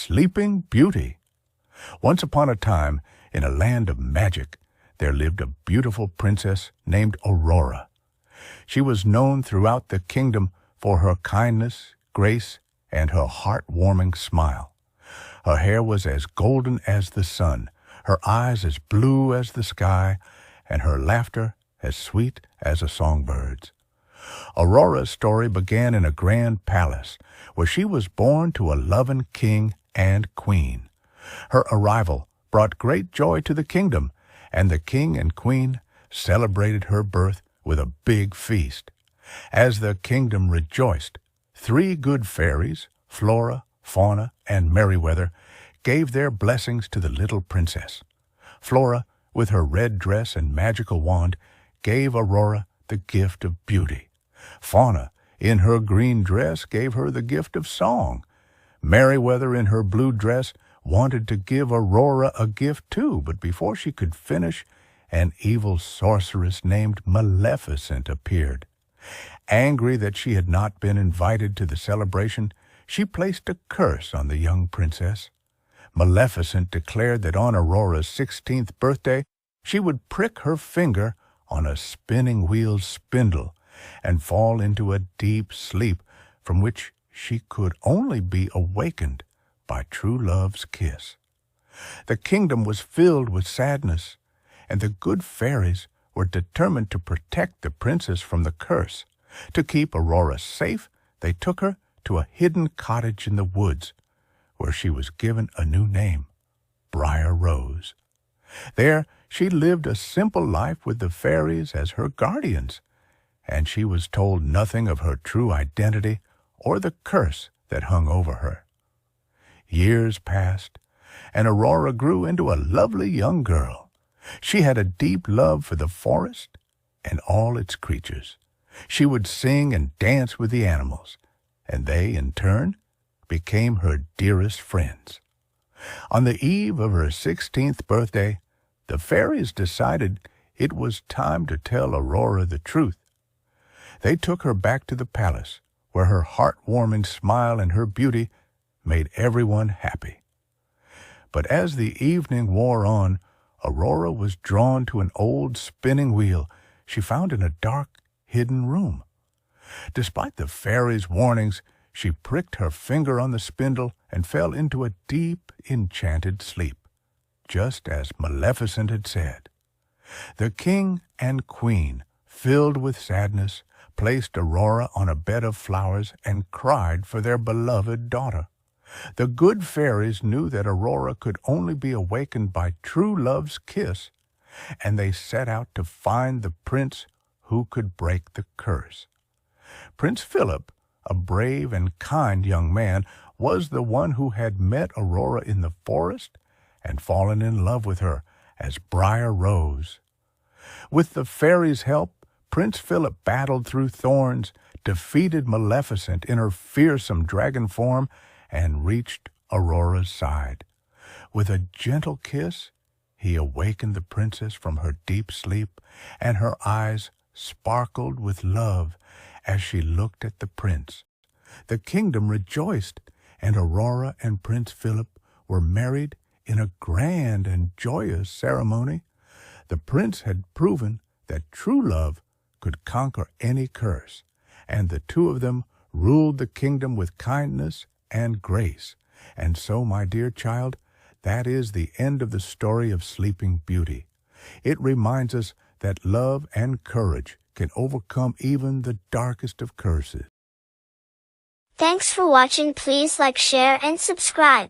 Sleeping Beauty. Once upon a time, in a land of magic, there lived a beautiful princess named Aurora. She was known throughout the kingdom for her kindness, grace, and her heart-warming smile. Her hair was as golden as the sun, her eyes as blue as the sky, and her laughter as sweet as a songbird's. Aurora's story began in a grand palace, where she was born to a loving king and queen. Her arrival brought great joy to the kingdom, and the king and queen celebrated her birth with a big feast. As the kingdom rejoiced, 3 good fairies, Flora, Fauna, and Merryweather, gave their blessings to the little princess. Flora, with her red dress and magical wand, gave Aurora the gift of beauty. Fauna, in her green dress, gave her the gift of song. Merryweather, in her blue dress, wanted to give Aurora a gift too, but before she could finish, an evil sorceress named Maleficent appeared. Angry that she had not been invited to the celebration, she placed a curse on the young princess. Maleficent declared that on Aurora's 16th birthday, she would prick her finger on a spinning wheel spindle and fall into a deep sleep from which she could only be awakened by true love's kiss. The kingdom was filled with sadness, and the good fairies were determined to protect the princess from the curse. To keep Aurora safe, they took her to a hidden cottage in the woods, where she was given a new name, Briar Rose. There she lived a simple life with the fairies as her guardians, and she was told nothing of her true identity or the curse that hung over her. Years passed, and Aurora grew into a lovely young girl. She had a deep love for the forest and all its creatures. She would sing and dance with the animals, and they, in turn, became her dearest friends. On the eve of her 16th birthday, the fairies decided it was time to tell Aurora the truth. They took her back to the palace, where her heart-warming smile and her beauty made everyone happy. But as the evening wore on, Aurora was drawn to an old spinning wheel she found in a dark, hidden room. Despite the fairies' warnings, she pricked her finger on the spindle and fell into a deep, enchanted sleep, just as Maleficent had said. The king and queen, filled with sadness, placed Aurora on a bed of flowers and cried for their beloved daughter. The good fairies knew that Aurora could only be awakened by true love's kiss, and they set out to find the prince who could break the curse. Prince Philip, a brave and kind young man, was the one who had met Aurora in the forest and fallen in love with her as Briar Rose. With the fairies' help, Prince Philip battled through thorns, defeated Maleficent in her fearsome dragon form, and reached Aurora's side. With a gentle kiss, he awakened the princess from her deep sleep, and her eyes sparkled with love as she looked at the prince. The kingdom rejoiced, and Aurora and Prince Philip were married in a grand and joyous ceremony. The prince had proven that true love could conquer any curse, and the two of them ruled the kingdom with kindness and grace. And so, my dear child, that is the end of the story of Sleeping Beauty. It reminds us that love and courage can overcome even the darkest of curses. Thanks for watching. Please like, share, and subscribe.